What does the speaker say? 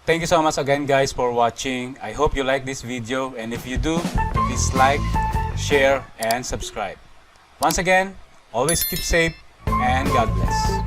Thank you so much again guys for watching. I hope you like this video, and if you do, please like, share, and subscribe. Once again, always keep safe and God bless.